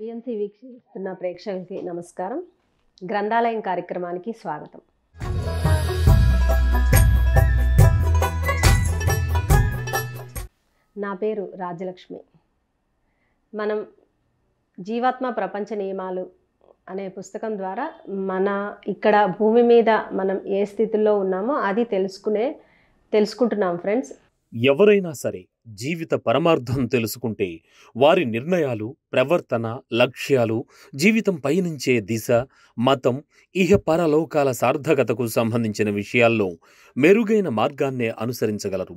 PMC వీక్షిస్తున్న ప్రేక్షకులకి నమస్కారం. గ్రంథాలయం కార్యక్రమానికి స్వాగతం. నా పేరు రాజ్యలక్ష్మి. మనం జీవాత్మ ప్రపంచ నియమాలు అనే పుస్తకం ద్వారా మన ఇక్కడ భూమి మీద మనం ఏ స్థితిలో ఉన్నామో అది తెలుసుకుంటున్నాం ఫ్రెండ్స్. ఎవరైనా సరే జీవిత పరమార్థం తెలుసుకుంటే వారి నిర్ణయాలు, ప్రవర్తన, లక్ష్యాలు, జీవితం పయనించే దిశ, మతం, ఇహ పరలోకాల సార్థకతకు సంబంధించిన విషయాల్లో మెరుగైన మార్గాన్నే అనుసరించగలరు.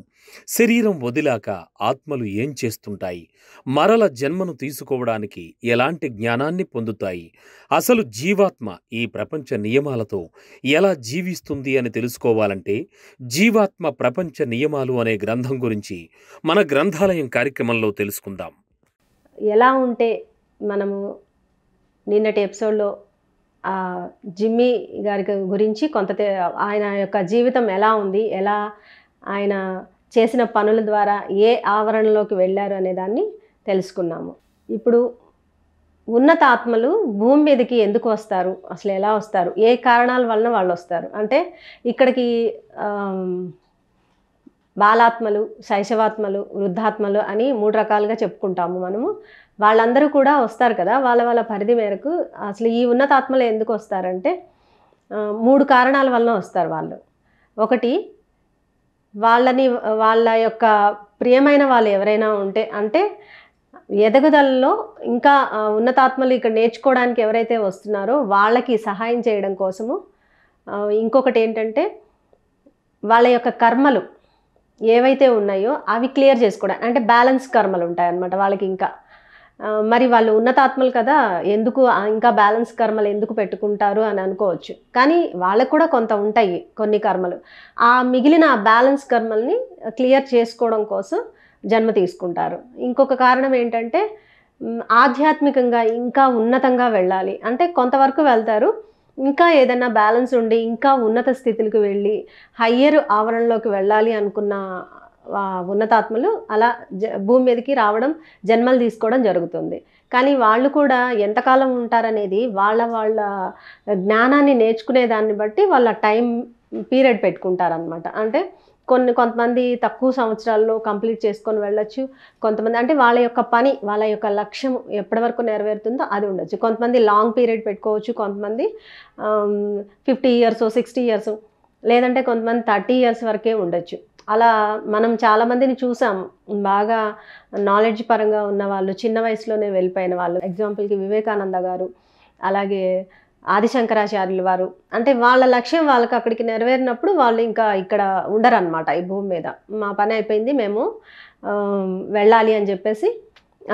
శరీరం వదిలాక ఆత్మలు ఏం చేస్తుంటాయి, మరల జన్మను తీసుకోవడానికి ఎలాంటి జ్ఞానాన్ని పొందుతాయి, అసలు జీవాత్మ ఈ ప్రపంచ నియమాలతో ఎలా జీవిస్తుంది అని తెలుసుకోవాలంటే జీవాత్మ ప్రపంచ నియమాలు అనే గ్రంథం గురించి మన గ్రంథాలయం కార్యక్రమంలో తెలుసుకుందాం. ఎలా ఉంటే మనము నిన్నటి ఎపిసోడ్లో జిమ్మీ గారి గురించి ఆయన యొక్క జీవితం ఎలా ఉంది, ఎలా ఆయన చేసిన పనుల ద్వారా ఏ ఆవరణలోకి వెళ్ళారు అనే దాన్ని తెలుసుకున్నాము. ఇప్పుడు ఉన్నత ఆత్మలు భూమి మీదకి ఎందుకు వస్తారు, అసలు ఎలా వస్తారు, ఏ కారణాల వలన వాళ్ళు వస్తారు అంటే ఇక్కడికి బాలాత్మలు, శైశవాత్మలు, వృద్ధాత్మలు అని 3 రకాలుగా చెప్పుకుంటాము మనము. వాళ్ళందరూ కూడా వస్తారు కదా, వాళ్ళ పరిధి మేరకు. అసలు ఈ ఉన్నతాత్మలు ఎందుకు వస్తారంటే 3 కారణాల వలన వస్తారు వాళ్ళు. ఒకటి, వాళ్ళ యొక్క ప్రియమైన వాళ్ళు ఎవరైనా ఉంటే, అంటే ఎదుగుదలలో ఇంకా ఉన్నతాత్మలు ఇక్కడ నేర్చుకోవడానికి ఎవరైతే వస్తున్నారో వాళ్ళకి సహాయం చేయడం కోసము. ఇంకొకటి ఏంటంటే వాళ్ళ యొక్క కర్మలు ఏవైతే ఉన్నాయో అవి క్లియర్ చేసుకోవడానికి, అంటే బ్యాలెన్స్ కర్మలు ఉంటాయన్నమాట వాళ్ళకి. ఇంకా మరి వాళ్ళు ఉన్నతాత్మలు కదా, ఎందుకు ఇంకా బ్యాలెన్స్ కర్మలు ఎందుకు పెట్టుకుంటారు అని అనుకోవచ్చు. కానీ వాళ్ళకు కూడా కొంత ఉంటాయి కొన్ని కర్మలు. ఆ మిగిలిన బ్యాలెన్స్ కర్మల్ని క్లియర్ చేసుకోవడం కోసం జన్మ తీసుకుంటారు. ఇంకొక కారణం ఏంటంటే ఆధ్యాత్మికంగా ఇంకా ఉన్నతంగా వెళ్ళాలి, అంటే కొంతవరకు వెళ్తారు. ఇంకా ఏదైనా బ్యాలెన్స్ ఉండి ఇంకా ఉన్నత స్థితులకు వెళ్ళి హయ్యర్ ఆవరణలోకి వెళ్ళాలి అనుకున్న ఉన్నతాత్మలు అలా భూమి మీదకి రావడం, జన్మలు తీసుకోవడం జరుగుతుంది. కానీ వాళ్ళు కూడా ఎంతకాలం ఉంటారనేది వాళ్ళ జ్ఞానాన్ని నేర్చుకునే దాన్ని బట్టి వాళ్ళ టైం పీరియడ్ పెట్టుకుంటారనమాట. అంటే కొంతమంది తక్కువ సంవత్సరాల్లో కంప్లీట్ చేసుకొని వెళ్ళొచ్చు. కొంతమంది అంటే వాళ్ళ యొక్క పని, వాళ్ళ యొక్క లక్ష్యం ఎప్పటి వరకు నెరవేరుతుందో అది ఉండొచ్చు. కొంతమంది లాంగ్ పీరియడ్ పెట్టుకోవచ్చు, కొంతమంది 50 years 60 years, లేదంటే కొంతమంది 30 years వరకే ఉండొచ్చు. అలా మనం చాలామందిని చూసాం, బాగా నాలెడ్జ్ పరంగా ఉన్న వాళ్ళు, చిన్న వయసులోనే వెళ్ళిపోయిన వాళ్ళు. ఎగ్జాంపుల్కి వివేకానంద గారు, అలాగే ఆదిశంకరాచార్యులు వారు. అంటే వాళ్ళ లక్ష్యం వాళ్ళకి అక్కడికి నెరవేరినప్పుడు వాళ్ళు ఇంకా ఇక్కడ ఉండరన్నమాట ఈ భూమి మీద. మా పని అయిపోయింది, మేము వెళ్ళాలి అని చెప్పేసి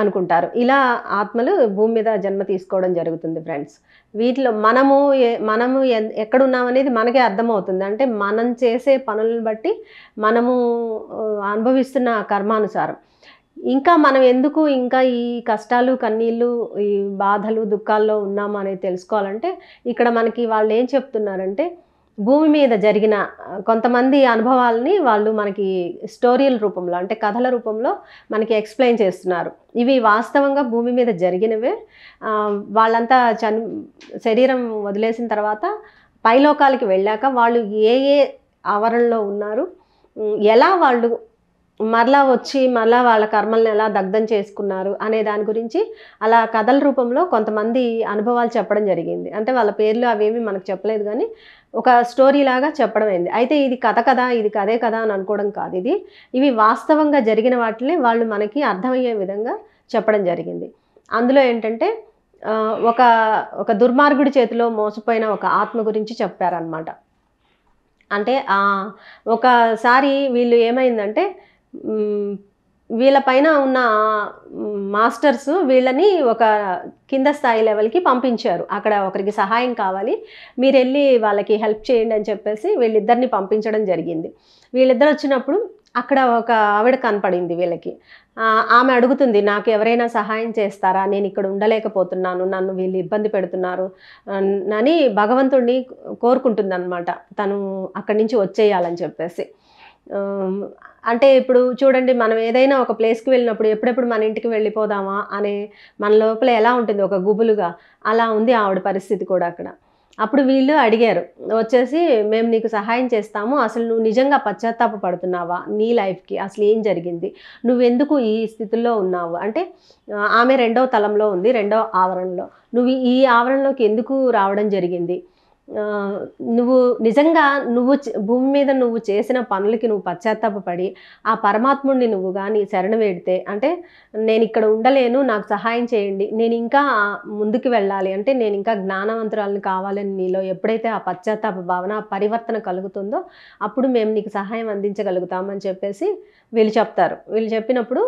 అనుకుంటారు. ఇలా ఆత్మలు భూమి మీద జన్మ తీసుకోవడం జరుగుతుంది ఫ్రెండ్స్. వీటిలో మనము ఎక్కడున్నామనేది మనకే అర్థమవుతుంది. అంటే మనం చేసే పనులను బట్టి మనము అనుభవిస్తున్న కర్మానుసారం ఇంకా మనం ఎందుకు ఇంకా ఈ కష్టాలు, కన్నీళ్ళు, ఈ బాధలు, దుఃఖాల్లో ఉన్నాము అనేది తెలుసుకోవాలంటే ఇక్కడ మనకి వాళ్ళు ఏం చెప్తున్నారంటే భూమి మీద జరిగిన కొంతమంది అనుభవాలని వాళ్ళు మనకి స్టోరీల రూపంలో, అంటే కథల రూపంలో మనకి ఎక్స్ప్లెయిన్ చేస్తున్నారు. ఇవి వాస్తవంగా భూమి మీద జరిగినవే. వాళ్ళంతా శరీరం వదిలేసిన తర్వాత పైలోకాలకి వెళ్ళాక వాళ్ళు ఏ ఆవరణలో ఉన్నారు, ఎలా వాళ్ళు మరలా వాళ్ళ కర్మల్ని ఎలా దగ్ధం చేసుకున్నారు అనే దాని గురించి అలా కథల రూపంలో కొంతమంది అనుభవాలు చెప్పడం జరిగింది. అంటే వాళ్ళ పేర్లు అవేమి మనకు చెప్పలేదు, కానీ ఒక స్టోరీ లాగా చెప్పడం అయింది. అయితే ఇది కథ కదా, ఇది కథే కదా అని అనుకోవడం కాదు. ఇవి వాస్తవంగా జరిగిన వాటిని వాళ్ళు మనకి అర్థమయ్యే విధంగా చెప్పడం జరిగింది. అందులో ఏంటంటే ఒక దుర్మార్గుడి చేతిలో మోసపోయిన ఒక ఆత్మ గురించి చెప్పారనమాట. అంటే ఒకసారి వీళ్ళు ఏమైందంటే వీళ్ళ పైన ఉన్న మాస్టర్స్ వీళ్ళని ఒక కింద స్థాయి లెవెల్కి పంపించారు. అక్కడ ఒకరికి సహాయం కావాలి, మీరు వెళ్ళి వాళ్ళకి హెల్ప్ చేయండి అని చెప్పేసి వీళ్ళిద్దరిని పంపించడం జరిగింది. వీళ్ళిద్దరు వచ్చినప్పుడు అక్కడ ఒక ఆవిడ కనపడింది వీళ్ళకి. ఆమె అడుగుతుంది, నాకు ఎవరైనా సహాయం చేస్తారా, నేను ఇక్కడ ఉండలేకపోతున్నాను, నన్ను వీళ్ళు ఇబ్బంది పెడుతున్నారు అని భగవంతుడిని కోరుకుంటుంది అనమాట. తను అక్కడి నుంచి వచ్చేయాలని చెప్పేసి. ఆహ్, అంటే ఇప్పుడు చూడండి, మనం ఏదైనా ఒక ప్లేస్‌కి వెళ్ళినప్పుడు ఎప్పుడెప్పుడు మన ఇంటికి వెళ్ళిపోదామా అనే మన లోపల ఎలా ఉంటుంది ఒక గుబులుగా, అలా ఉంది ఆవిడ పరిస్థితి కూడా అక్కడ. అప్పుడు వీళ్ళు అడిగారు వచ్చేసి, "మేము నీకు సహాయం చేస్తాము. అసలు నువ్వు నిజంగా పశ్చాత్తాప పడుతున్నావా? నీ లైఫ్‌కి అసలేం జరిగింది? నువ్వెందుకు ఈ స్థితిలో ఉన్నావు?" అంటే ఆమె రెండవ తలంలో ఉంది. రెండవ ఆవరణలో. "నువ్వు ఈ ఆవరణలోకి ఎందుకు రావడం జరిగింది? ఆహ్, నువ్వు నిజంగా భూమి మీద నువ్వు చేసిన పనులకి నువ్వు పశ్చాత్తాపపడి, ఆ పరమాత్ముడిని నువ్వు గాని శరణు వేడితే, అంటే నేనిక్కడ ఉండలేను, నాకు సహాయం చేయండి, నేనింకా ముందుకు వెళ్ళాలి, అంటే నేనింకా జ్ఞానవంతురాలిని కావాలని నీలో ఎప్పుడైతే ఆ పశ్చాత్తాప భావన, ఆ పరివర్తన కలుగుతుందో, అప్పుడు మేము నీకు సహాయం అందించగలుగుతామని చెప్పేసి వీళ్ళు చెప్తారు. వీళ్ళు చెప్పినప్పుడు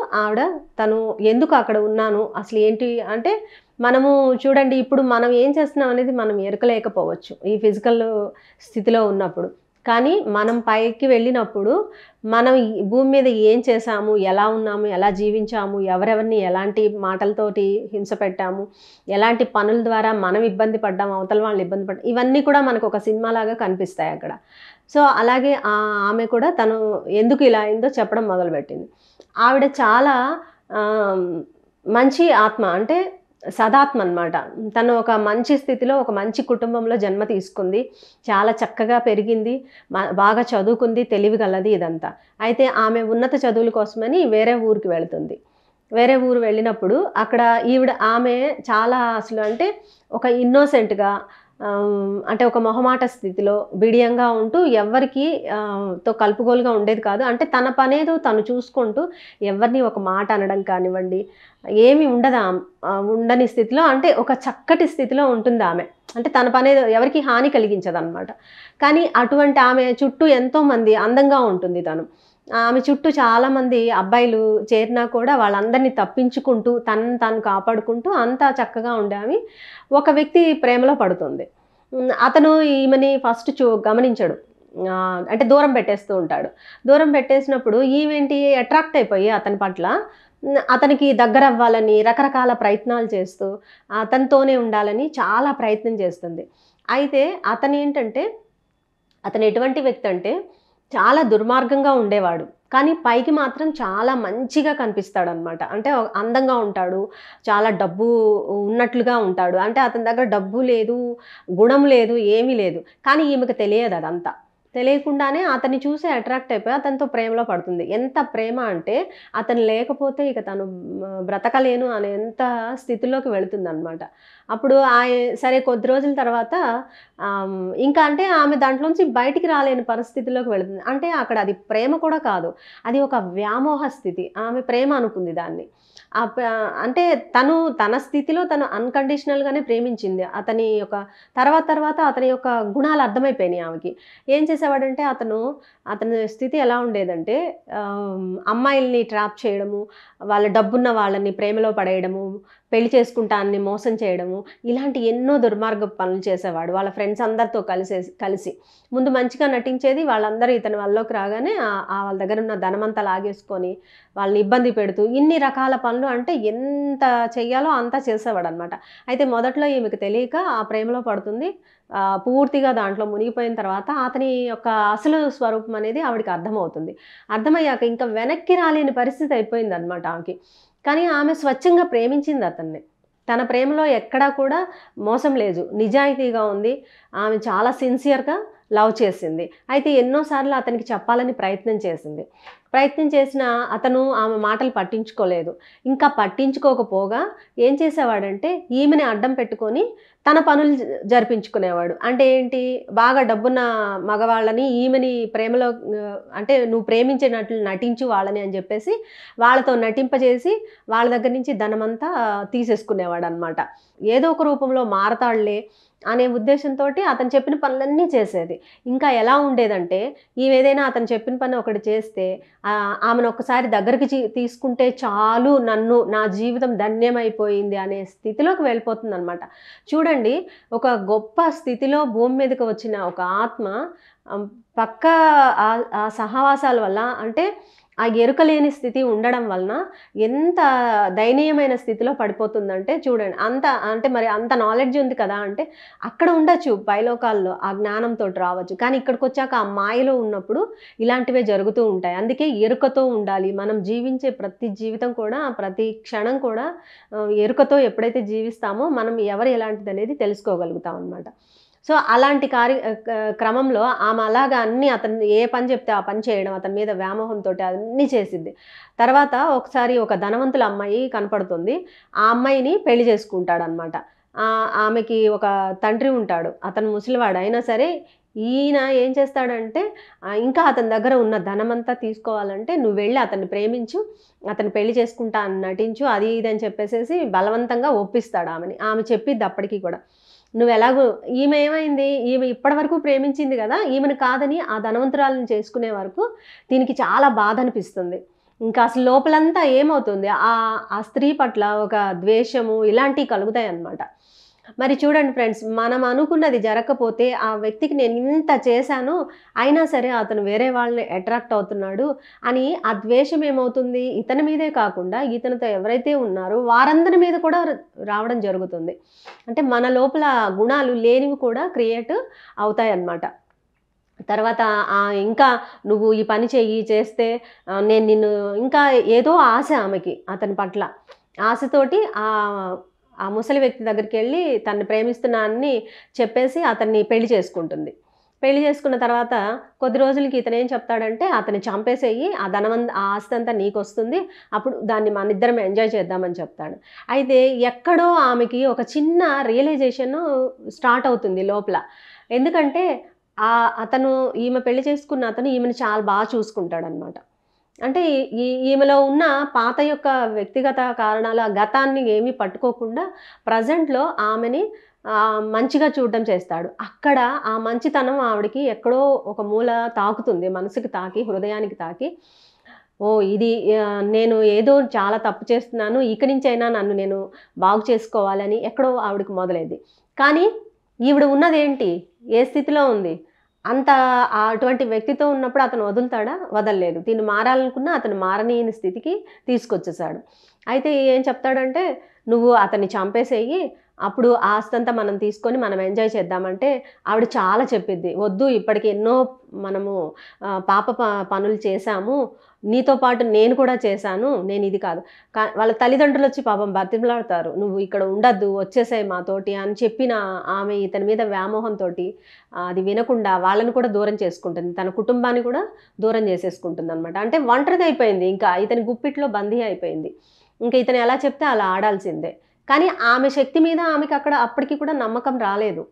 తను ఎందుకు అక్కడ ఉన్నాను, అసలు ఏంటి అంటే, మనము చూడండి, ఇప్పుడు మనం ఏం చేస్తున్నాం అనేది మనం ఎరకలేకపోవచ్చు ఈ ఫిజికల్ స్థితిలో ఉన్నప్పుడు. కానీ మనం పైకి వెళ్ళినప్పుడు మనం ఈ భూమి మీద ఏం చేశాము, ఎలా ఉన్నాము, ఎలా జీవించాము, ఎవరెవరిని ఎలాంటి మాటలతోటి హింస పెట్టాము, ఎలాంటి పనుల ద్వారా మనం ఇబ్బంది పడ్డాము, అవతల వాళ్ళు ఇబ్బంది పడ్డాము, ఇవన్నీ కూడా మనకు ఒక సినిమాలాగా కనిపిస్తాయి అక్కడ. సో, అలాగే ఆమె కూడా తను ఎందుకు ఇలా అయిందో చెప్పడం మొదలుపెట్టింది. ఆవిడ చాలా ఆహ్, మంచి ఆత్మ, అంటే సదాత్మ అనమాట. తను ఒక మంచి స్థితిలో, ఒక మంచి కుటుంబంలో జన్మ తీసుకుంది. చాలా చక్కగా పెరిగింది. బాగా చదువుకుంది, తెలివిగలది ఇదంతా. అయితే ఆమె ఉన్నత చదువుల కోసమని వేరే ఊరికి వెళుతుంది. వేరే ఊరు వెళ్ళినప్పుడు అక్కడ ఆమె చాలా అసలు అంటే ఒక ఇన్నోసెంట్‌గా, అంటే ఒక మొహమాట స్థితిలో బిడియంగా ఉంటూ ఎవ్వరికీ తో కలుపుగోలుగా ఉండేది కాదు. అంటే తన పనేదో తను చూసుకుంటూ ఎవరిని ఒక మాట అనడం కానివ్వండి, ఏమి ఉండదు ఉండని స్థితిలో, అంటే ఒక చక్కటి స్థితిలో ఉంటుందామె. అంటే తన పనేదో ఎవరికీ హాని కలిగించదనమాట. కానీ అటువంటి ఆమె చుట్టూ ఎంతోమంది, అందంగా ఉంటుంది తను. ఆమె చుట్టూ చాలామంది అబ్బాయిలు చేరినా కూడా వాళ్ళందరిని తప్పించుకుంటూ, తనని తాను కాపాడుకుంటూ అంతా చక్కగా ఉండే ఆమె ఒక వ్యక్తి ప్రేమలో పడుతుంది. అతను ఈమెని ఫస్ట్ గమనించడు. అంటే దూరం పెట్టేస్తూ ఉంటాడు. దూరం పెట్టేసినప్పుడు ఈమేంటి అట్రాక్ట్ అయిపోయి అతని పట్ల అతనికి దగ్గరవ్వాలని రకరకాల ప్రయత్నాలు చేస్తూ, అతనితోనే ఉండాలని చాలా ప్రయత్నం చేస్తుంది. అయితే అతను ఎటువంటి వ్యక్తి అంటే చాలా దుర్మార్గంగా ఉండేవాడు. కానీ పైకి మాత్రం చాలా మంచిగా కనిపిస్తాడనమాట. అంటే అందంగా ఉంటాడు. చాలా డబ్బు ఉన్నట్లుగా ఉంటాడు. అంటే అతని దగ్గర డబ్బు లేదు, గుణం లేదు, ఏమీ లేదు. కానీ ఈమెకు తెలియదు అదంతా. తెలియకుండానే అతన్ని చూసి అట్రాక్ట్ అయిపోయి అతనితో ప్రేమలో పడుతుంది. ఎంత ప్రేమ అంటే అతను లేకపోతే ఇక తను బ్రతకలేను అనేంత స్థితిలోకి వెళుతుందనమాట. అప్పుడు సరే కొద్ది రోజుల తర్వాత ఇంకా అంటే ఆమె దాంట్లోంచి బయటికి రాలేని పరిస్థితిలోకి వెళుతుంది. అంటే అక్కడ అది ప్రేమ కూడా కాదు. అది ఒక వ్యామోహ స్థితి. ఆమె ప్రేమ అనుకుంది దాన్ని. అంటే తను తన స్థితిలో తను అన్‌కండిషనల్‌గానే ప్రేమించింది. తర్వాత అతని యొక్క గుణాలు అర్థమైపోయినాయి ఆమెకి. ఏం చేసేవాడంటే అతని స్థితి ఎలా ఉండేదంటే అమ్మాయిల్ని ట్రాప్ చేయడము, వాళ్ళ డబ్బున్న వాళ్ళని ప్రేమలో పడేయడము, పెళ్లి చేసుకుంటా అని మోసం చేయడము, ఇలాంటి ఎన్నో దుర్మార్గపు పనులు చేసేవాడు. వాళ్ళ ఫ్రెండ్స్ అందరితో కలిసి. ముందు మంచిగా నటించేది. వాళ్ళందరూ ఇతని వల్లోకి రాగానే వాళ్ళ దగ్గరున్న ధనమంతా లాగేసుకొని, వాళ్ళని ఇబ్బంది పెడుతూ, ఇన్ని రకాల పనులు, అంటే ఎంత చెయ్యాలో అంతా చేసేవాడనమాట. అయితే మొదట్లో ఈమెకు తెలియక ఆ ప్రేమలో పడుతుంది. పూర్తిగా దాంట్లో మునిగిపోయిన తర్వాత అతని యొక్క అసలు స్వరూపం అనేది ఆవిడకి అర్థమవుతుంది. అర్థమయ్యాక ఇంకా వెనక్కి రాలేని పరిస్థితి అయిపోయిందనమాట ఆమెకి. కానీ ఆమె స్వచ్ఛంగా ప్రేమించింది అతన్ని. తన ప్రేమలో ఎక్కడా కూడా మోసం లేదు. నిజాయితీగా ఉంది. ఆమె చాలా సిన్సియర్‌గా లవ్ చేసింది. అయితే ఎన్నో సార్లు అతనికి చెప్పాలని ప్రయత్నం చేసింది. ప్రయత్నం చేసినా అతను ఆమె మాటలు పట్టించుకోలేదు. ఇంకా పట్టించుకోకపోగా ఏం చేసేవాడంటే ఈమెని అడ్డం పెట్టుకొని తన పనులు జరిపించుకునేవాడు. అంటే ఏంటి, బాగా డబ్బున్న మగవాళ్ళని ఈమెని ప్రేమలో అంటే నువ్వు ప్రేమించినట్లు నటించు వాళ్ళని అని చెప్పేసి వాళ్ళతో నటింపజేసి వాళ్ళ దగ్గర నుంచి ధనమంతా తీసేసుకునేవాడనమాట. ఏదో ఒక రూపంలో మారతాడులే అనే ఉద్దేశంతోటి అతను చెప్పిన పనులన్నీ చేసేది. ఇంకా ఎలా ఉండేదంటే ఈమేదైనా అతను చెప్పిన పని ఒకటి చేస్తే ఆమెను ఒక్కసారి దగ్గరికి తీసుకుంటే చాలు, నా జీవితం ధన్యమైపోయింది అనే స్థితిలోకి వెళ్ళిపోతుందనమాట. చూడండి, ఒక గొప్ప స్థితిలో భూమి మీదకి వచ్చిన ఒక ఆత్మ పక్కా ఆ సహవాసాల వల్ల, అంటే ఆ ఎరుక లేని స్థితి ఉండడం వలన ఎంత దయనీయమైన స్థితిలో పడిపోతుందంటే చూడండి. అంటే మరి అంత నాలెడ్జ్ ఉంది కదా అంటే అక్కడ ఉండొచ్చు పైలోకాల్లో ఆ జ్ఞానంతోటి రావచ్చు. కానీ ఇక్కడికొచ్చాక ఆ మాయలో ఉన్నప్పుడు ఇలాంటివే జరుగుతూ ఉంటాయి. అందుకే ఎరుకతో ఉండాలి. మనం జీవించే ప్రతి జీవితం కూడా, ప్రతి క్షణం కూడా ఎరుకతో ఎప్పుడైతే జీవిస్తామో మనం ఎవరు ఎలాంటిదనేది తెలుసుకోగలుగుతాం అనమాట. సో, అలాంటి క్రమంలో ఆమె అలాగా అన్నీ అతను ఏ పని చెప్తే ఆ పని చేయడం, అతని మీద వ్యామోహంతోటి అన్నీ చేసిద్ది. తర్వాత ఒకసారి ఒక ధనవంతుల అమ్మాయి కనపడుతుంది. ఆ అమ్మాయిని పెళ్లి చేసుకుంటాడనమాట. ఆమెకి ఒక తండ్రి ఉంటాడు. అతను ముసలివాడు. అయినా సరే ఈయన ఏం చేస్తాడంటే ఇంకా అతని దగ్గర ఉన్న ధనమంతా తీసుకోవాలంటే "నువ్వు వెళ్లి అతన్ని ప్రేమించు, అతన్ని పెళ్లి చేసుకుంటా అని నటించు" అది ఇది అని చెప్పేసేసి బలవంతంగా ఒప్పిస్తాడు ఆమెని. ఆమె చెప్పిద్ది అప్పటికి కూడా. నువ్వెలాగో ఈమె ఏమైంది, ఈమె ఇప్పటివరకు ప్రేమించింది గదా! ఈమెను కాదని ఆ ధనవంతురాలిని చేసుకునే వరకు దీనికి చాలా బాధనిపిస్తుంది. ఇంకా అసలు లోపలంతా ఏమవుతుంది, ఆ స్త్రీ పట్ల ఒక ద్వేషము ఇలాంటివి కలుగుతాయన్నమాట. మరి చూడండి ఫ్రెండ్స్, మనం అనుకున్నది జరగకపోతే ఆ వ్యక్తికి నేను ఇంత చేశాను, అయినా సరే అతను వేరే వాళ్ళని అట్రాక్ట్ అవుతున్నాడు అని ఆ ద్వేషం ఏమవుతుంది, ఇతని మీదే కాకుండా ఇతనితో ఎవరైతే ఉన్నారో వారందరి మీద కూడా రావడం జరుగుతుంది. అంటే మన లోపల గుణాలు లేనివి కూడా క్రియేట్ అవుతాయన్నమాట. తర్వాత ఇంకా నువ్వు ఈ పని చెయ్యి, చేస్తే నేను నిన్ను ఇంకా ఏదో ఆశ ఆమెకి అతని పట్ల. ఆశతోటి ఆ ముసలి వ్యక్తి దగ్గరికెళ్ళి తనని ప్రేమిస్తున్నా అని చెప్పేసి అతన్ని పెళ్లి చేసుకుంటుంది. పెళ్లి చేసుకున్న తర్వాత కొద్ది రోజులకి ఇతనేం చెప్తాడంటే, అతన్ని చంపేసేయి, ఆ ఆస్తి అంతా నీకొస్తుంది, అప్పుడు దాన్ని మనిద్దరం ఎంజాయ్ చేద్దామని చెప్తాడు. అయితే ఎక్కడో ఆమెకి ఒక చిన్న రియలైజేషను స్టార్ట్ అవుతుంది లోపల. ఎందుకంటే ఈమె పెళ్లి చేసుకున్న అతను ఈమెను చాలా బాగా చూసుకుంటాడనమాట. అంటే ఈమెలో ఉన్న పాత యొక్క వ్యక్తిగత కారణాలు, ఆ గతాన్ని ఏమీ పట్టుకోకుండా ప్రజెంట్‌లో ఆమెని మంచిగా చూడడం చేస్తాడు. అక్కడ ఆ మంచితనం ఆవిడకి ఎక్కడో ఒక మూల తాకుతుంది. మనసుకి తాకి, హృదయానికి తాకి, ఓహ్! ఇది నేను ఏదో చాలా తప్పు చేస్తున్నాను. ఇక నుంచైనా నన్ను నేను బాగు చేసుకోవాలని ఎక్కడో ఆవిడకి మొదలైంది. కానీ ఈవిడ ఉన్నదేంటి? ఏ స్థితిలో ఉంది? అటువంటి వ్యక్తితో ఉన్నప్పుడు అతను వదులుతాడా? వదలలేదు. తిను మారాలనుకున్నా అతను మారనీయని స్థితికి తీసుకొచ్చేసాడు. అయితే ఏం చెప్తాడంటే, "నువ్వు అతన్ని చంపేసేయి. అప్పుడు ఆ ఆస్తంతా మనం తీసుకొని మనం ఎంజాయ్ చేద్దామంటే" ఆవిడ చాలా చెప్పిద్ది. "వద్దు, ఇప్పటికి ఎన్నో మనము పాప పనులు చేశాము. నీతో పాటు నేను కూడా చేశాను. నేనిది కాదు." వాళ్ళ తల్లిదండ్రులొచ్చి పాపం బతిమలాడతారు. "నువ్వు ఇక్కడ ఉండొద్దు, వచ్చేసేయి మాతోటి" అని చెప్పిన ఆమె ఇతని మీద వ్యామోహంతోటి అది వినకుండా వాళ్ళని కూడా దూరం చేసుకుంటుంది. తన కుటుంబాన్ని కూడా దూరం చేసేసుకుంటుందనమాట. అంటే ఒంటరిదయిపోయింది. ఇంకా ఇతని గుప్పిట్లో బందీ అయిపోయింది. ఇంక ఇతను ఎలా చెప్తే అలా ఆడాల్సిందే. కానీ ఆమె శక్తి మీద ఆమెకి అప్పటికి కూడా నమ్మకం రాలేదు.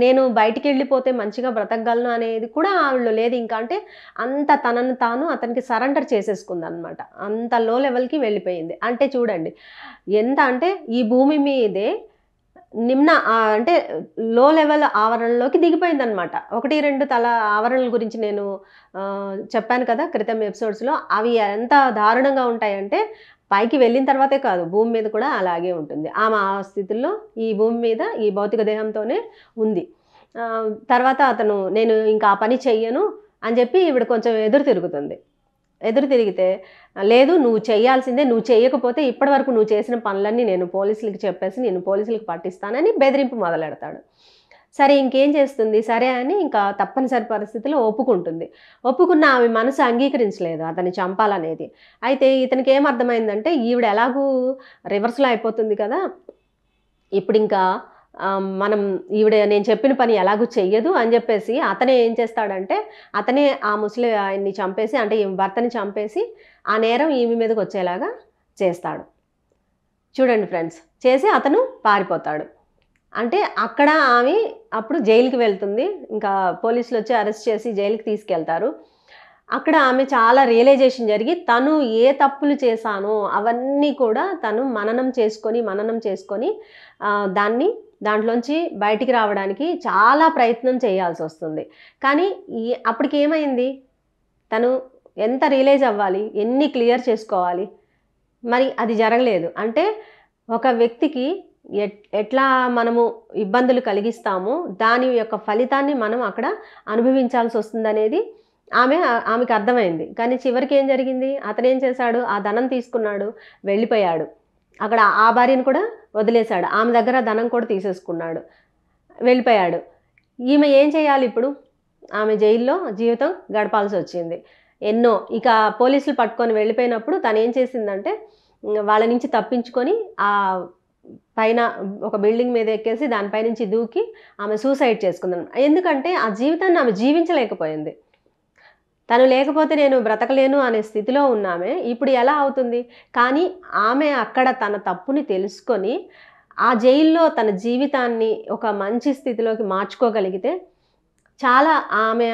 నేను బయటికెళ్ళిపోతే మంచిగా బ్రతకగలను అనేది కూడా ఆవిడలో లేదు ఇంకా. అంటే అంత తనను తాను అతనికి సరెండర్ చేసేసుకుందనమాట. అంత లో లెవెల్‌కి వెళ్ళిపోయింది. అంటే చూడండి, ఎంత అంటే ఈ భూమి మీదే అంటే లో లెవెల్ ఆవరణలోకి దిగిపోయిందనమాట. 1, 2 తల ఆవరణల గురించి నేను చెప్పాను కదా క్రితం ఎపిసోడ్స్‌లో. అవి ఎంత దారుణంగా ఉంటాయంటే పైకి వెళ్ళిన తర్వాతే కాదు, భూమి మీద కూడా అలాగే ఉంటుంది. ఆమె ఆ స్థితుల్లో ఈ భూమి మీద ఈ భౌతిక దేహంతోనే ఉంది. తర్వాత అతను నేను ఇంకా ఆ పని చెయ్యను అని చెప్పి ఈవిడ కొంచెం ఎదురు తిరుగుతుంది. ఎదురు తిరిగితే, "లేదు, నువ్వు చెయ్యాల్సిందే. నువ్వు చెయ్యకపోతే ఇప్పటివరకు నువ్వు చేసిన పనులన్నీ నేను పోలీసులకి చెప్పేసి నిన్ను పోలీసులకి పట్టిస్తానని" బెదిరింపు మొదలెడతాడు. సరే ఇంకేం చేస్తుంది? సరే అని ఇంకా తప్పనిసరి పరిస్థితిలో ఒప్పుకుంటుంది. ఒప్పుకున్న ఆమె మనసు అంగీకరించలేదు అతన్ని చంపాలనేది. అయితే ఇతనికి ఏమర్థమైందంటే ఈవిడ ఎలాగూ రివర్స్‌లో అయిపోతుంది కదా! ఇప్పుడింకా ఈవిడ నేను చెప్పిన పని ఎలాగూ చెయ్యదు అని చెప్పేసి అతనే ఏం చేస్తాడంటే, అతనే ఆ ముసలి ఆయన్ని చంపేసి, అంటే ఈమె భర్తని చంపేసి ఆ నేరం ఈమె మీదకొచ్చేలాగా చేస్తాడు. చూడండి ఫ్రెండ్స్, చేసి అతను పారిపోతాడు. అంటే అక్కడ ఆమె అప్పుడు జైలుకి వెళ్తుంది. ఇంకా పోలీసులొచ్చి అరెస్ట్ చేసి జైలుకి తీసుకెళ్తారు. అక్కడ ఆమె చాలా రియలైజేషన్ జరిగి తను ఏ తప్పులు చేశానో అవన్నీ కూడా తను మననం చేసుకొని దాంట్లోంచి బయటికి రావడానికి చాలా ప్రయత్నం చేయాల్సొస్తుంది. కానీ అప్పటికేమైంది? తను ఎంత రియలైజ్ అవ్వాలి? ఎన్ని క్లియర్ చేసుకోవాలి? మరి అది జరగలేదు. అంటే ఒక వ్యక్తికి ఎట్లా మనము ఇబ్బందులు కలిగిస్తామో దాని యొక్క ఫలితాన్ని మనం అక్కడ అనుభవించాల్సొస్తుందనేది ఆమెకి అర్థమైంది. కానీ చివరికి ఏం జరిగింది? అతనేం చేశాడు? ఆ ధనం తీసుకున్నాడు, వెళ్ళిపోయాడు. అక్కడ ఆ భార్యను కూడా వదిలేశాడు. ఆమె దగ్గర ధనం కూడా తీసేసుకున్నాడు. వెళ్ళిపోయాడు. ఈమె ఏం చేయాలి ఇప్పుడు? ఆమె జైల్లో జీవితం గడపాల్సొచ్చింది. ఎన్నో ఇక పోలీసులు పట్టుకొని వెళ్ళిపోయినప్పుడు తనేం చేసిందంటే వాళ్ళ నుంచి తప్పించుకొని పైన ఒక బిల్డింగ్ మీద ఎక్కేసి దానిపై నుంచి దూకి ఆమె సూసైడ్ చేసుకుందనమాట. ఎందుకంటే ఆ జీవితాన్ని ఆమె జీవించలేకపోయింది. తను లేకపోతే నేను బ్రతకలేను అనే స్థితిలో ఉన్నామె ఇప్పుడు ఎలా అవుతుంది? కానీ ఆమె అక్కడ తన తప్పుని తెలుసుకొని ఆ జైల్లో తన జీవితాన్ని ఒక మంచి స్థితిలోకి మార్చుకోగలిగితే చాలా ఆమె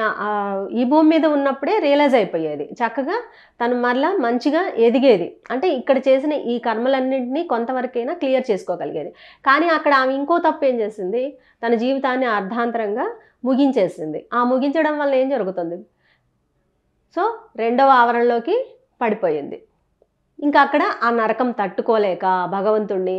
ఈ భూమి మీద ఉన్నప్పుడే రియలైజ్ అయిపోయేది. చక్కగా తను మరలా మంచిగా ఎదిగేది. అంటే ఇక్కడ చేసిన ఈ కర్మలన్నింటినీ కొంతవరకైనా క్లియర్ చేసుకోగలిగేది. కానీ అక్కడ ఆమె ఇంకో తప్పు ఏం చేసింది? తన జీవితాన్ని అర్ధాంతరంగా ముగించేసింది. ఆ ముగించడం వల్ల ఏం జరుగుతుంది? సో రెండవ ఆవరణలోకి పడిపోయింది. ఇంకా అక్కడ ఆ నరకం తట్టుకోలేక భగవంతుణ్ణి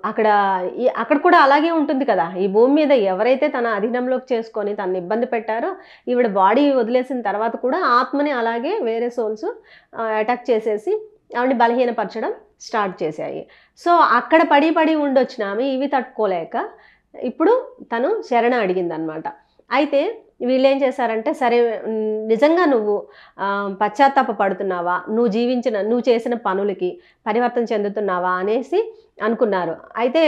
అక్కడ కూడా అలాగే ఉంటుంది కదా. ఈ భూమి మీద ఎవరైతే తన అధీనంలోకి చేసుకొని తనని ఇబ్బంది పెట్టారో ఈవిడ బాడీ వదిలేసిన తర్వాత కూడా ఆత్మని అలాగే వేరే సోల్స్ అటాక్ చేసేసి ఆవిడని బలహీనపరచడం స్టార్ట్ చేశాయి. సో అక్కడ పడి ఉండొచ్చిన ఆమె ఇవి తట్టుకోలేక ఇప్పుడు తను శరణ అడిగిందనమాట. అయితే వీళ్ళేం చేశారంటే సరే నిజంగా నువ్వు పశ్చాత్తాప పడుతున్నావా? నువ్వు చేసిన పనులకి పరివర్తన చెందుతున్నావా అనేసి అనుకున్నారు. అయితే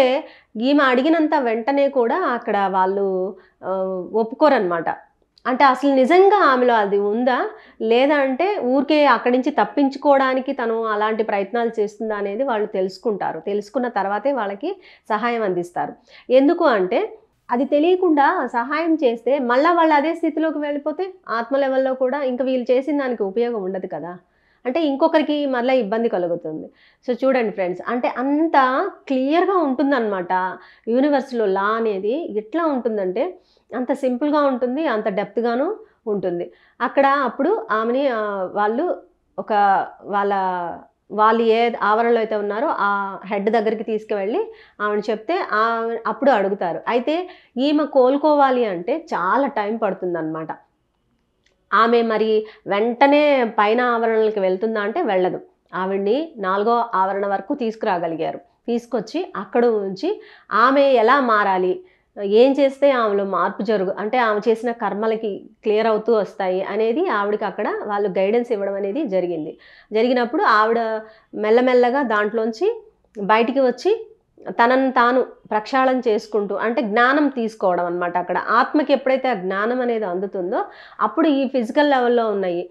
ఈమె అడిగినంత వెంటనే కూడా అక్కడ వాళ్ళు ఒప్పుకోరనమాట. అంటే అసలు నిజంగా ఆమెలో అది ఉందా? లేదా అంటే ఊరికే అక్కడి నుంచి తప్పించుకోవడానికి తను అలాంటి ప్రయత్నాలు చేస్తుందా అనేది వాళ్ళు తెలుసుకుంటారు. తెలుసుకున్న తర్వాతే వాళ్ళకి సహాయం అందిస్తారు. ఎందుకు అంటే అది తెలియకుండా సహాయం చేస్తే మళ్ళీ వాళ్ళు అదే స్థితిలోకి వెళ్ళిపోతే ఆత్మ లెవెల్లో కూడా ఇంకా వీళ్ళు చేసిన దానికి ఉపయోగం ఉండదు కదా. అంటే ఇంకొకరికి మళ్ళీ ఇబ్బంది కలుగుతుంది. సో చూడండి ఫ్రెండ్స్, అంటే అంత క్లియర్గా ఉంటుందన్నమాట యూనివర్స్లో లా అనేది. ఎట్లా ఉంటుందంటే అంత సింపుల్గా ఉంటుంది, అంత డెప్త్గాను ఉంటుంది. అక్కడ అప్పుడు ఆమెని వాళ్ళు వాళ్ళు ఏ ఆవరణలో అయితే ఉన్నారో ఆ హెడ్ దగ్గరికి తీసుకువెళ్ళి ఆమెను చెప్తే అప్పుడు అడుగుతారు. అయితే ఈమె కోలుకోవాలి అంటే చాలా టైం పడుతుందన్నమాట. ఆమె మరి వెంటనే పైన ఆవరణలకి వెళ్తుందా అంటే వెళ్ళదు. ఆవిడ్ని 4వ ఆవరణ వరకు తీసుకురాగలిగారు. తీసుకొచ్చి అక్కడ ఉంచి ఆమె ఎలా మారాలి, ఏం చేస్తే ఆమెలో మార్పు అంటే ఆమె చేసిన కర్మలకి క్లియర్ అవుతూ వస్తాయి అనేది ఆవిడకి అక్కడ వాళ్ళు గైడెన్స్ ఇవ్వడం అనేది జరిగినప్పుడు ఆవిడ మెల్లమెల్లగా దాంట్లోంచి బయటికి వచ్చి తనను తాను ప్రక్షాళన చేసుకుంటూ అంటే జ్ఞానం తీసుకోవడం అనమాట. అక్కడ ఆత్మకి ఎప్పుడైతే ఆ జ్ఞానం అనేది అందుతుందో అప్పుడు ఈ ఫిజికల్ లెవెల్లో ఉన్నాయి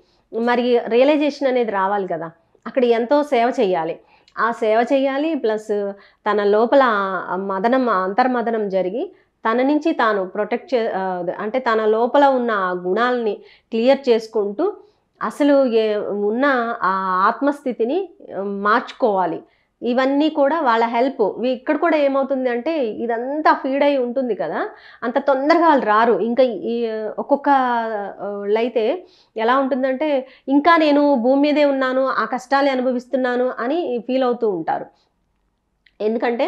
మరి రియలైజేషన్ అనేది రావాలి కదా. అక్కడ ఎంతో సేవ చేయాలి. ఆ సేవ చేయాలి ప్లస్ తన లోపల అంతర్మదనం జరిగి తన నుంచి తాను అంటే తన లోపల ఉన్న ఆ గుణాలని క్లియర్ చేసుకుంటూ అసలు ఉన్న ఆ ఆత్మస్థితిని మార్చుకోవాలి. ఇవన్నీ కూడా వాళ్ళ హెల్ప్. ఇక్కడ కూడా ఏమవుతుంది అంటే ఇదంతా ఫీడ్ అయి ఉంటుంది కదా, అంత తొందరగా వాళ్ళు రారు. ఇంకా ఈ ఒక్కొక్కళ్ళైతే ఎలా ఉంటుందంటే ఇంకా నేను భూమి మీదే ఉన్నాను, ఆ కష్టాలే అనుభవిస్తున్నాను అని ఫీల్ అవుతూ ఉంటారు. ఎందుకంటే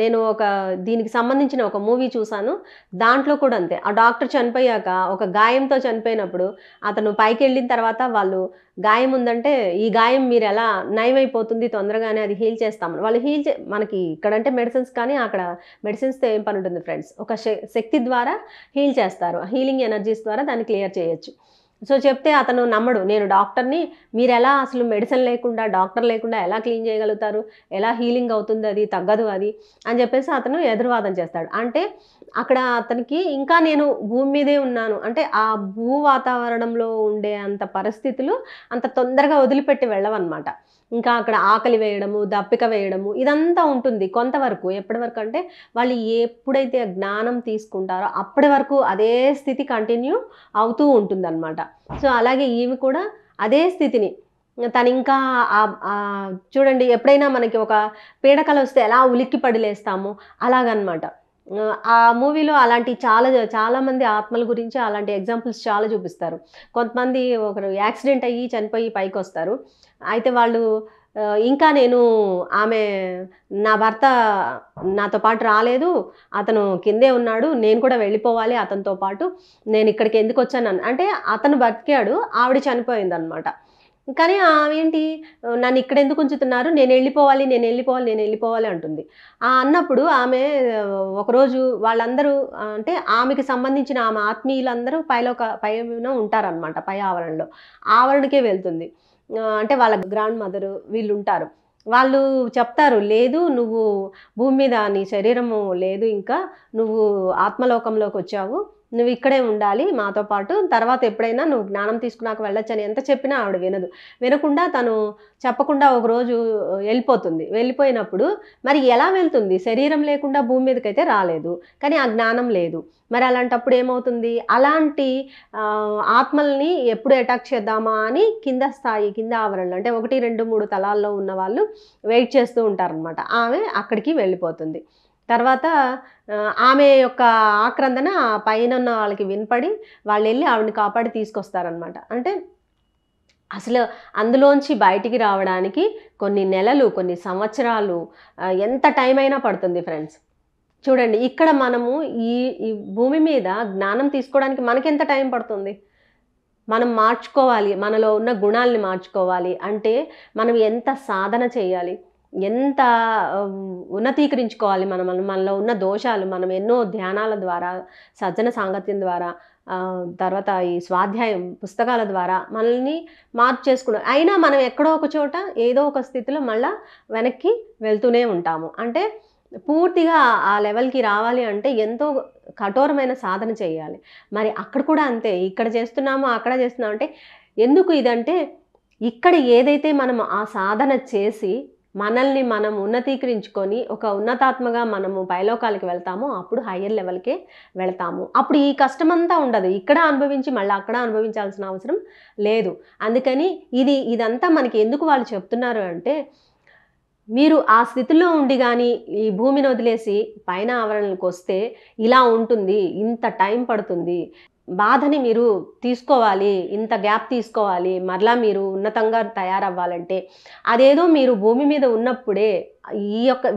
నేను దీనికి సంబంధించిన ఒక మూవీ చూశాను. దాంట్లో కూడా అంతే. ఆ డాక్టర్ చనిపోయాక ఒక గాయంతో చనిపోయినప్పుడు అతను పైకి వెళ్ళిన తర్వాత వాళ్ళు గాయం ఉందంటే ఈ గాయం మీరు ఎలా నయమైపోతుంది తొందరగానే, అది హీల్ చేస్తామని వాళ్ళు మనకి ఇక్కడంటే మెడిసిన్స్, కానీ అక్కడ మెడిసిన్స్తో ఏం పని ఉంటుంది ఫ్రెండ్స్, ఒక శక్తి ద్వారా హీల్ చేస్తారు. హీలింగ్ ఎనర్జీస్ ద్వారా దాన్ని క్లియర్ చేయొచ్చు. సో చెప్తే అతను నమ్మడు. నేను డాక్టర్ని, మీరు ఎలా అసలు మెడిసిన్ లేకుండా డాక్టర్ లేకుండా ఎలా క్లీన్ చేయగలుగుతారు, ఎలా హీలింగ్ అవుతుంది, అది తగ్గదు అది అని చెప్పేసి అతను ఎదురువాదం చేస్తాడు. అంటే అక్కడ అతనికి ఇంకా నేను భూమి మీదే ఉన్నాను అంటే ఆ భూ వాతావరణంలో ఉండే అంత పరిస్థితులు అంత తొందరగా వదిలిపెట్టి వెళ్ళవన్నమాట. ఇంకా అక్కడ ఆకలి వేయడము, దప్పిక వేయడము ఇదంతా ఉంటుంది కొంతవరకు. ఎప్పటి వరకు అంటే వాళ్ళు ఎప్పుడైతే జ్ఞానం తీసుకుంటారో అప్పటి వరకు అదే స్థితి కంటిన్యూ అవుతూ ఉంటుందన్నమాట. సో అలాగే ఈమె కూడా అదే స్థితిని తను ఇంకా చూడండి, ఎప్పుడైనా మనకి ఒక పీడకల వస్తే ఎలా ఉలిక్కి పడి లేస్తామో అలాగనమాట. ఆ మూవీలో అలాంటి చాలామంది ఆత్మల గురించి అలాంటి ఎగ్జాంపుల్స్ చాలా చూపిస్తారు. కొంతమంది ఒకరు యాక్సిడెంట్ అయ్యి చనిపోయి పైకి వస్తారు. అయితే వాళ్ళు ఇంకా నేను ఆమె నా భర్త నాతో పాటు రాలేదు, అతను కిందే ఉన్నాడు, నేను కూడా వెళ్ళిపోవాలి అతనితో పాటు, నేను ఇక్కడికి ఎందుకు వచ్చాను అంటే అతను బతికాడు, ఆవిడ చనిపోయిందనమాట. కానీ ఆమేంటి నన్ను ఇక్కడ ఎందుకు ఉంచుతున్నారు, నేను వెళ్ళిపోవాలి నేను వెళ్ళిపోవాలి నేను వెళ్ళిపోవాలి అంటుంది. అన్నప్పుడు ఆమె ఒకరోజు వాళ్ళందరూ అంటే ఆమెకి సంబంధించిన ఆమె ఆత్మీయులందరూ పైన ఉంటారనమాట, పై ఆవరణలో. ఆవరణకే వెళ్తుంది. అంటే వాళ్ళ గ్రాండ్ మదరు వీళ్ళు ఉంటారు. వాళ్ళు చెప్తారు, లేదు నువ్వు భూమి మీద నీ శరీరము లేదు, ఇంకా నువ్వు ఆత్మలోకంలోకి వచ్చావు, నువ్వు ఇక్కడే ఉండాలి మాతో పాటు, తర్వాత ఎప్పుడైనా నువ్వు జ్ఞానం తీసుకున్నాక వెళ్ళొచ్చని ఎంత చెప్పినా ఆవిడ వినదు. వినకుండా తను చెప్పకుండా ఒకరోజు వెళ్ళిపోతుంది. వెళ్ళిపోయినప్పుడు మరి ఎలా వెళ్తుంది, శరీరం లేకుండా భూమి మీదకైతే రాలేదు, కానీ ఆ జ్ఞానం లేదు. మరి అలాంటప్పుడు ఏమవుతుంది, అలాంటి ఆత్మల్ని ఎప్పుడు అటాక్ చేద్దామా అని కింద స్థాయి, కింద ఆవరణలు అంటే 1, 2, 3 తలాల్లో ఉన్న వాళ్ళు వెయిట్ చేస్తూ ఉంటారనమాట. ఆమె అక్కడికి వెళ్ళిపోతుంది. తర్వాత ఆమె యొక్క ఆక్రందన పైన ఉన్న వాళ్ళకి వినపడి వాళ్ళు వెళ్ళి ఆవిడని కాపాడి తీసుకొస్తారనమాట. అంటే అసలు అందులోంచి బయటికి రావడానికి కొన్ని నెలలు, కొన్ని సంవత్సరాలు, ఎంత టైం అయినా పడుతుంది ఫ్రెండ్స్. చూడండి, ఇక్కడ మనము ఈ ఈ భూమి మీద జ్ఞానం తీసుకోవడానికి మనకెంత టైం పడుతుంది. మనం మార్చుకోవాలి, మనలో ఉన్న గుణాలని మార్చుకోవాలి అంటే మనం ఎంత సాధన చేయాలి, ఎంత ఉన్నతీకరించుకోవాలి మనలో ఉన్న దోషాలు. మనం ఎన్నో ధ్యానాల ద్వారా, సజ్జన సాంగత్యం ద్వారా, తర్వాత ఈ స్వాధ్యాయం పుస్తకాల ద్వారా మనల్ని మార్చేసుకున్నాం. అయినా మనం ఎక్కడో ఒక చోట ఏదో ఒక స్థితిలో మళ్ళా వెనక్కి వెళ్తూనే ఉంటాము. అంటే పూర్తిగా ఆ లెవెల్కి రావాలి అంటే ఎంతో కఠోరమైన సాధన చేయాలి. మరి అక్కడ కూడా అంతే, ఇక్కడ చేస్తున్నామో అక్కడ చేస్తున్నాం అంటే ఎందుకు ఇదంటే, ఇక్కడ ఏదైతే మనం ఆ సాధన చేసి మనల్ని మనం ఉన్నతీకరించుకొని ఒక ఉన్నతాత్మగా మనము పైలోకాలకి వెళ్తామో అప్పుడు హయ్యర్ లెవెల్కే వెళ్తాము. అప్పుడు ఈ కష్టమంతా ఉండదు, ఇక్కడ అనుభవించి మళ్ళీ అక్కడ అనుభవించాల్సిన అవసరం లేదు. అందుకని ఇదంతా మనకి ఎందుకు వాళ్ళు చెప్తున్నారు అంటే, మీరు ఆ స్థితిలో ఉండి కానీ ఈ భూమిని వదిలేసి పైన ఆవరణలకు వస్తే ఇలా ఉంటుంది, ఇంత టైం పడుతుంది, బాధని మీరు తీసుకోవాలి, ఇంత గ్యాప్ తీసుకోవాలి, మరలా మీరు ఉన్నతంగా తయారవ్వాలంటే అదేదో మీరు భూమి మీద ఉన్నప్పుడే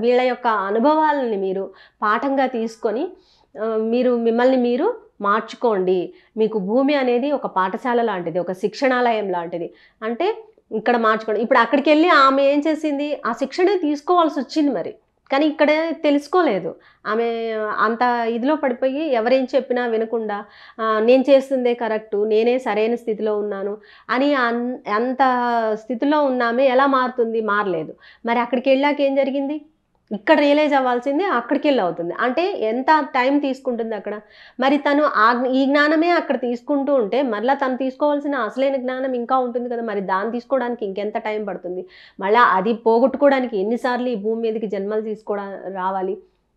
వీళ్ళ యొక్క అనుభవాలని మీరు పాఠంగా తీసుకొని మిమ్మల్ని మీరు మార్చుకోండి. మీకు భూమి అనేది ఒక పాఠశాల లాంటిది, ఒక శిక్షణాలయం లాంటిది. అంటే ఇక్కడ మార్చుకోండి. ఇప్పుడు అక్కడికి వెళ్ళి ఆమె ఏం చేసింది, ఆ శిక్షణే తీసుకోవాల్సి వచ్చింది మరి, కానీ ఇక్కడ తెలుసుకోలేదు. ఆమె అంత ఇదిలో పడిపోయి ఎవరేం చెప్పినా వినకుండా నేను చేస్తుందే కరెక్టు, నేనే సరైన స్థితిలో ఉన్నాను అని అంత స్థితిలో ఉన్నామే ఎలా మారుతుంది, మారలేదు. మరి అక్కడికి వెళ్ళాక ఏం జరిగింది, ఇక్కడ రియలైజ్ అవ్వాల్సింది అక్కడికి వెళ్ళి అవుతుంది. అంటే ఎంత టైం తీసుకుంటుంది అక్కడ. మరి తను ఈ జ్ఞానమే అక్కడ తీసుకుంటూ ఉంటే మళ్ళీ తను తీసుకోవాల్సిన అసలైన జ్ఞానం ఇంకా ఉంటుంది కదా, మరి దాన్ని తీసుకోవడానికి ఇంకెంత టైం పడుతుంది. మళ్ళీ అది పోగొట్టుకోవడానికి ఎన్నిసార్లు ఈ భూమి మీదకి జన్మలు రావాలి,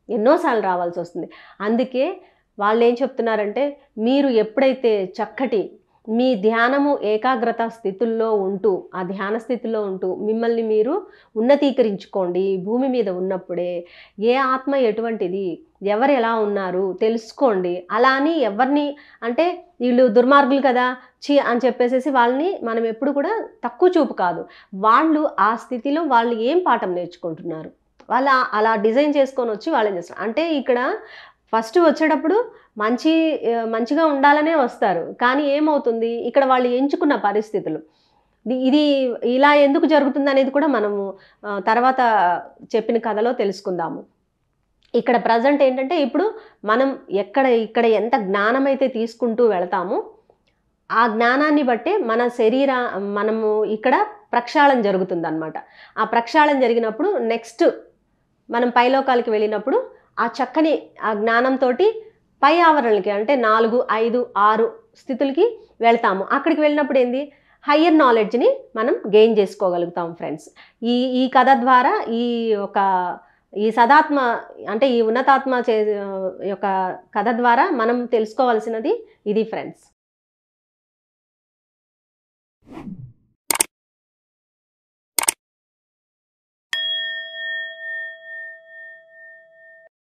ఎన్నోసార్లు రావాల్సి వస్తుంది. అందుకే వాళ్ళు ఏం చెప్తున్నారంటే, మీరు ఎప్పుడైతే చక్కటి మీ ధ్యానము ఏకాగ్రత స్థితుల్లో ఉంటూ, ఆ ధ్యాన స్థితిలో ఉంటూ మిమ్మల్ని మీరు ఉన్నతీకరించుకోండి. భూమి మీద ఉన్నప్పుడే ఏ ఆత్మ ఎటువంటిది, ఎవరు ఎలా ఉన్నారు తెలుసుకోండి. అలా అని ఎవరిని అంటే వీళ్ళు దుర్మార్గులు కదా చి అని చెప్పేసేసి వాళ్ళని మనం ఎప్పుడు కూడా తక్కువ చూపు కాదు. వాళ్ళు ఆ స్థితిలో వాళ్ళు ఏం పాఠం నేర్చుకుంటున్నారు, వాళ్ళు అలా డిజైన్ చేసుకొని వచ్చి వాళ్ళు ఏం చేస్తారు అంటే, ఇక్కడ ఫస్ట్ వచ్చేటప్పుడు మంచిగా ఉండాలనే వస్తారు. కానీ ఏమవుతుంది, ఇక్కడ వాళ్ళు ఎంచుకున్న పరిస్థితులు ఇది ఇలా ఎందుకు జరుగుతుంది అనేది కూడా మనము తర్వాత చెప్పిన కథలో తెలుసుకుందాము. ఇక్కడ ప్రజెంట్ ఏంటంటే, ఇప్పుడు మనం ఇక్కడ ఎంత జ్ఞానం అయితే తీసుకుంటూ వెళతామో ఆ జ్ఞానాన్ని బట్టే మనము ఇక్కడ ప్రక్షాళన జరుగుతుందన్నమాట. ఆ ప్రక్షాళన జరిగినప్పుడు నెక్స్ట్ మనం పైలోకాలకి వెళ్ళినప్పుడు ఆ చక్కని ఆ జ్ఞానంతోటి పై ఆవరణలకి అంటే 4, 5, 6 స్థితులకి వెళ్తాము. అక్కడికి వెళ్ళినప్పుడు ఏంది, హయ్యర్ నాలెడ్జ్ని మనం గెయిన్ చేసుకోగలుగుతాం ఫ్రెండ్స్. ఈ కథ ద్వారా ఈ సదాత్మ అంటే ఈ ఉన్నతాత్మ యొక్క కథ ద్వారా మనం తెలుసుకోవాల్సినది ఇది ఫ్రెండ్స్.